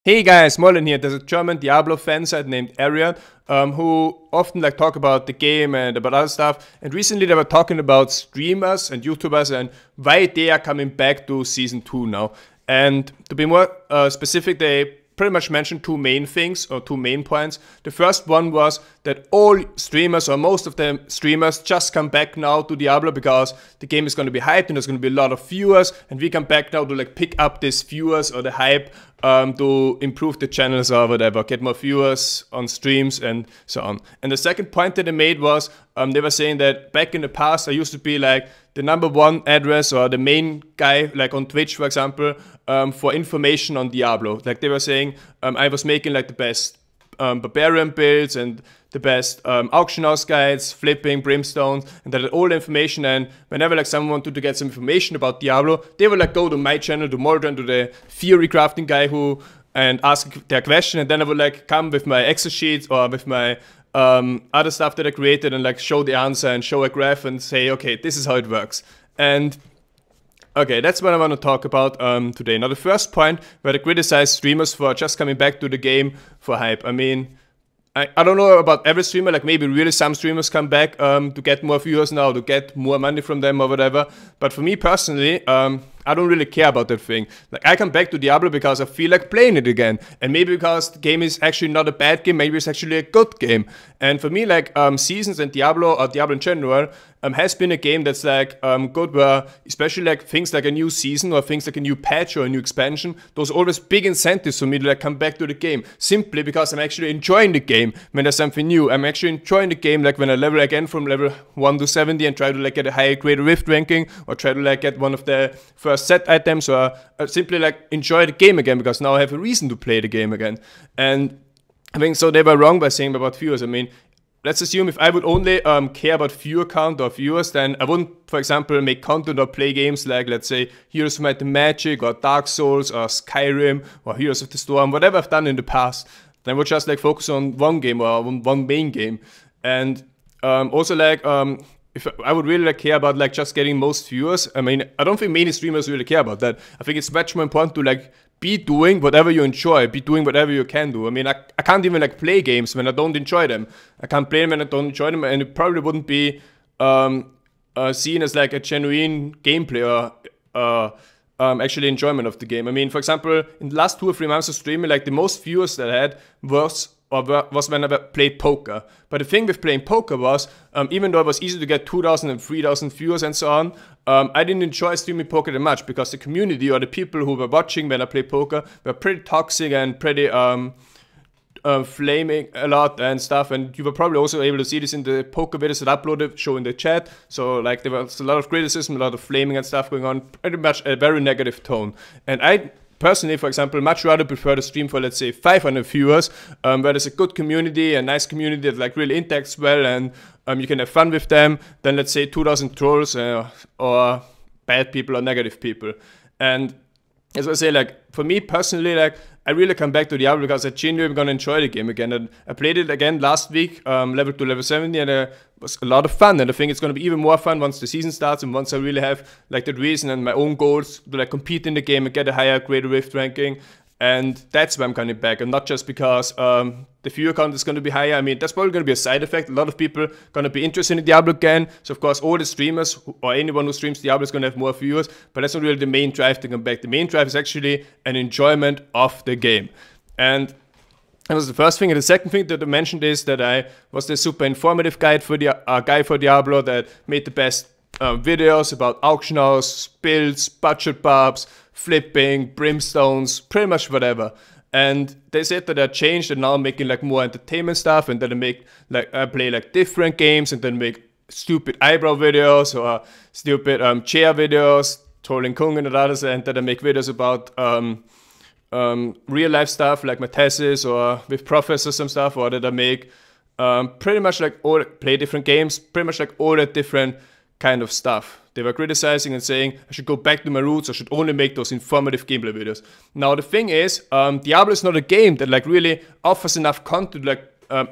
Hey guys, Moldran here. There's a German Diablo fan site named Arian who often talk about the game and about other stuff. And recently they were talking about streamers and YouTubers and why they are coming back to Season 2 now. And to be more specific, they pretty much mentioned two main things or two main points. The first one was that all streamers or most of the streamers just come back now to Diablo because the game is going to be hyped and there's going to be a lot of viewers, and we come back now to pick up these viewers or the hype to improve the channels or whatever, get more viewers on streams and so on. And the second point that they made was they were saying that back in the past I used to be the #1 address or the main guy on Twitch, for example, for information on Diablo. They were saying I was making the best barbarian builds and the best auction house guides, flipping, brimstones, and that all the information. And whenever someone wanted to get some information about Diablo, they would go to my channel, to Moldran, to the theory crafting guy and ask their question, and then I would come with my Excel sheets or with my other stuff that I created and show the answer and show a graph and say, okay, this is how it works. And okay, that's what I want to talk about today. Now, the first point where they criticize streamers for just coming back to the game for hype. I mean, I don't know about every streamer, maybe really some streamers come back to get more viewers now, to get more money from them or whatever. But for me personally, I don't really care about that thing. I come back to Diablo because I feel like playing it again. And maybe because the game is actually not a bad game, maybe it's actually a good game. And for me, Seasons and Diablo, or Diablo in general, has been a game that's good, where especially things like a new season or things like a new patch or a new expansion, those are always big incentives for me to come back to the game. Simply because I'm actually enjoying the game when there's something new. I'm actually enjoying the game when I level again from level 1 to 70 and try to get a higher Greater Rift ranking, or try to get one of the first set items, or simply enjoy the game again because now I have a reason to play the game again. And I think so they were wrong by saying about viewers. I mean, let's assume if I would only care about viewer count or viewers, then I wouldn't, for example, make content or play games let's say, Heroes of Might and Magic, or Dark Souls, or Skyrim, or Heroes of the Storm, whatever I've done in the past. Then I would just focus on one game or one main game. And also if I would really care about just getting most viewers, I mean, I don't think many streamers really care about that. I think it's much more important to be doing whatever you enjoy, be doing whatever you can do. I mean, I can't even play games when I don't enjoy them. I can't play them when I don't enjoy them, and it probably wouldn't be seen as a genuine gameplay or actually enjoyment of the game. I mean, for example, in the last 2 or 3 months of streaming, the most viewers that I had was when I played poker. But the thing with playing poker was, even though it was easy to get 2,000 and 3,000 viewers and so on, I didn't enjoy streaming poker that much because the community or the people who were watching when I played poker were pretty toxic and pretty flaming a lot and stuff. And you were probably also able to see this in the poker videos that I uploaded, show in the chat. So there was a lot of criticism, a lot of flaming and stuff going on, pretty much a very negative tone. And I personally, for example, much rather prefer to stream for, let's say, 500 viewers, where there's a good community, a nice community that really interacts well, and you can have fun with them, than, let's say, 2,000 trolls or bad people or negative people. And as I say, for me personally, I really come back to Diablo because I genuinely going to enjoy the game again. And I played it again last week, level to level 70, and it was a lot of fun. And I think it's going to be even more fun once the season starts and once I really have that reason and my own goals to compete in the game and get a higher Greater Rift ranking. And that's why I'm coming back, and not just because the viewer count is going to be higher. I mean, that's probably going to be a side effect. A lot of people are going to be interested in Diablo again. So, of course, all the streamers or anyone who streams Diablo is going to have more viewers. But that's not really the main drive to come back. The main drive is actually an enjoyment of the game. And that was the first thing. And the second thing that I mentioned is that I was the super informative guy for Diablo that made the best videos about auction house, builds, budget barbs, flipping, brimstones, pretty much whatever. And they said that I changed and now I'm making more entertainment stuff, and then I play different games and then make stupid eyebrow videos or stupid chair videos, trolling Kung and others, and then I make videos about real life stuff like my thesis or with professors and stuff, or that I make pretty much play different games, pretty much all that different kind of stuff. They were criticizing and saying I should go back to my roots, I should only make those informative gameplay videos. Now the thing is, Diablo is not a game that really offers enough content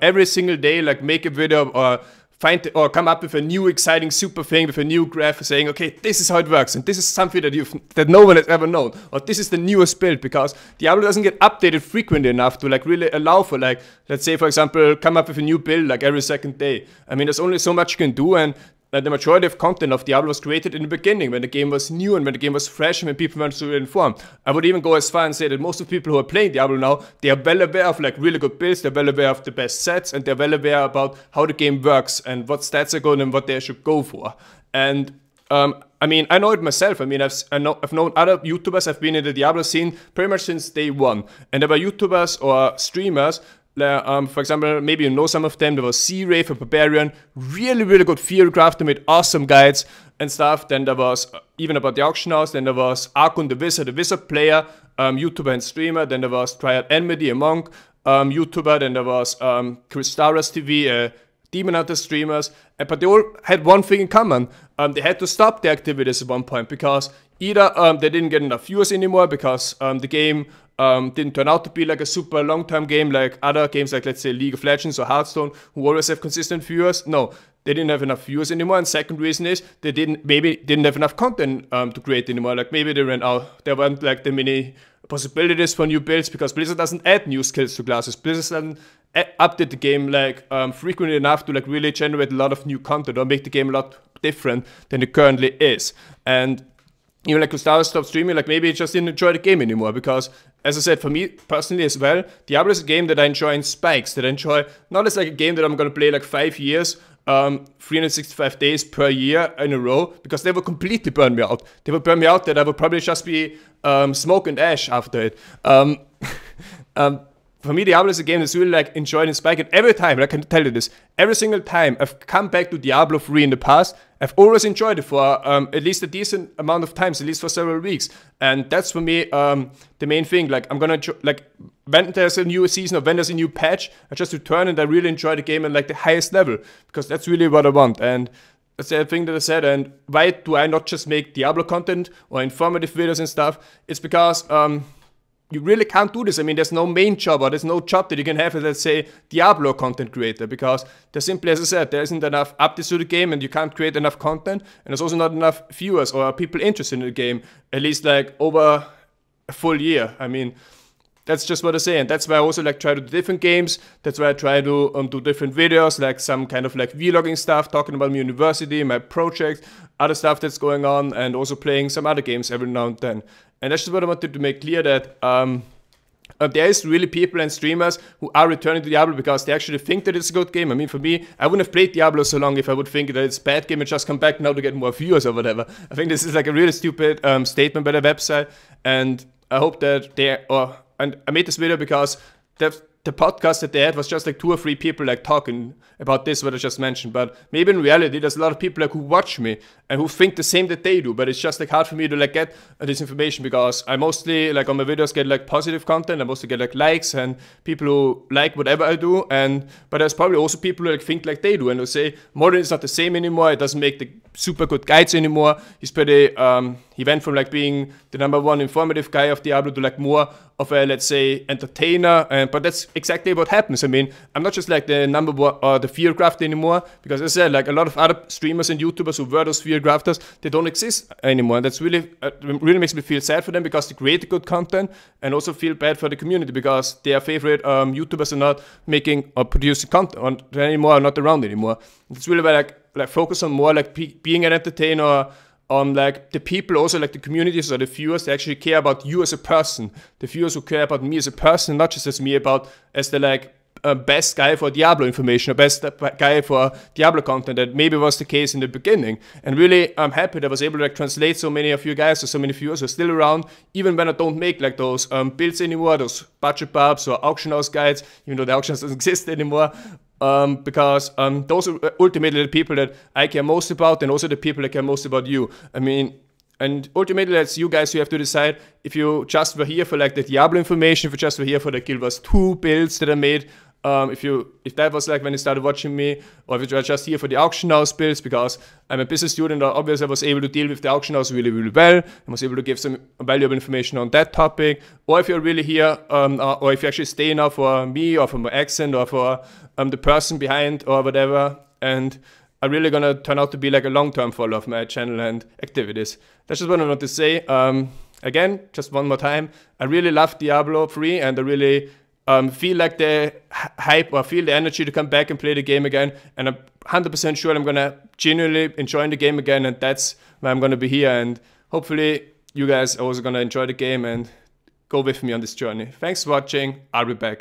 every single day, make a video or find or come up with a new exciting super thing with a new graph saying, okay, this is how it works and this is something that no one has ever known, or this is the newest build, because Diablo doesn't get updated frequently enough to like really allow for like, let's say for example, come up with a new build like every second day. I mean, there's only so much you can do, and the majority of content of Diablo was created in the beginning when the game was new and when the game was fresh and when people weren't so informed. I would even go as far and say that most of the people who are playing Diablo now, they are well aware of like really good builds, they're well aware of the best sets, and they're well aware about how the game works and what stats are good and what they should go for. And I mean, I know it myself. I mean, I've known other YouTubers. I've been in the Diablo scene pretty much since day one. And there were YouTubers or streamers, for example, maybe you know some of them. There was C-Ray for Barbarian, really good field craft. They made awesome guides and stuff. Then there was even about the auction house. Then there was Arkun the Wizard player, YouTuber and streamer. Then there was Triad Enmity, a monk, YouTuber. Then there was Chris Staras TV, Demon Hunter streamers. But they all had one thing in common. They had to stop their activities at one point because either they didn't get enough viewers anymore because the game didn't turn out to be like a super long-term game like other games like, let's say, League of Legends or Hearthstone, who always have consistent viewers. No, they didn't have enough viewers anymore. And second reason is they maybe didn't have enough content to create anymore. Like maybe they ran out. There weren't like the many possibilities for new builds because Blizzard doesn't add new skills to classes. Blizzard doesn't update the game like frequently enough to like really generate a lot of new content or make the game a lot different than it currently is. And even like Gustavo stopped streaming, like maybe he just didn't enjoy the game anymore because, as I said, for me personally as well, Diablo is a game that I enjoy in spikes, that I enjoy not as like a game that I'm going to play like 5 years, 365 days per year in a row, because they would completely burn me out. They would burn me out that I would probably just be smoke and ash after it. For me, Diablo is a game that's really like enjoyed in spike, and every time, I can tell you this, every single time I've come back to Diablo 3 in the past, I've always enjoyed it for at least a decent amount of times, at least for several weeks. And that's for me the main thing. Like I'm gonna like when there's a new season or when there's a new patch, I just return and I really enjoy the game at like the highest level, because that's really what I want. And that's the thing that I said. And why do I not just make Diablo content or informative videos and stuff? It's because you really can't do this. I mean, there's no main job or there's no job that you can have as, let's say, Diablo content creator, because there's simply, as I said, there isn't enough updates to the game and you can't create enough content, and there's also not enough viewers or people interested in the game, at least like over a full year. I mean, that's just what I say, and that's why I also like try to do different games. That's why I try to do different videos, like some kind of like vlogging stuff, talking about my university, my project, other stuff that's going on, and also playing some other games every now and then. And that's just what I wanted to make clear, that there is really people and streamers who are returning to Diablo because they actually think that it's a good game. I mean, for me, I wouldn't have played Diablo so long if I would think that it's a bad game and just come back now to get more viewers or whatever. I think this is like a really stupid statement by the website, and I hope that and I made this video because the podcast that they had was just like 2 or 3 people like talking about this, what I just mentioned. But maybe in reality, there's a lot of people like who watch me and who think the same that they do. But it's just like hard for me to like get this information, because I mostly like on my videos get like positive content. I mostly get like likes and people who like whatever I do. But there's probably also people who like think like they do and who say Moldran is not the same anymore. It doesn't make the super good guides anymore. He's pretty. He went from like being the #1 informative guy of Diablo to like more of a, let's say, entertainer. But that's exactly what happens. I mean, I'm not just like the #1 or the field crafter anymore, because as I said, like a lot of other streamers and YouTubers who were those field crafters, they don't exist anymore. And that's really makes me feel sad for them, because they create good content, and also feel bad for the community because their favorite YouTubers are not making or producing content anymore, or not around anymore. It's really where like focus on more like being an entertainer, on like the people, also like the communities or the viewers that actually care about you as a person, the viewers who care about me as a person, not just as me as the like best guy for Diablo information or best guy for Diablo content. That maybe was the case in the beginning, and really I'm happy that I was able to like translate so many of you guys or so many viewers who are still around, even when I don't make like those builds anymore, those budget pubs or auction house guides, even though the auction house doesn't exist anymore. Because those are ultimately the people that I care most about, and also the people that care most about you. I mean, and ultimately it's you guys who have to decide if you just were here for like the Diablo information, if you just were here for the Guild Wars 2 builds that I made, if that was like when you started watching me, or if you were just here for the auction house builds because I'm a business student, or obviously I was able to deal with the auction house really, really well. I was able to give some valuable information on that topic. Or if you're really here, or if you actually stay now for me, or for my accent, or for the person behind, or whatever, and are really gonna turn out to be like a long-term follower of my channel and activities. That's just what I want to say. Again, just one more time, I really love Diablo 3, and I really feel like the hype or feel the energy to come back and play the game again, and I'm 100% sure I'm gonna genuinely enjoy the game again, and that's why I'm gonna be here, and hopefully you guys are also gonna enjoy the game and go with me on this journey. Thanks for watching, I'll be back.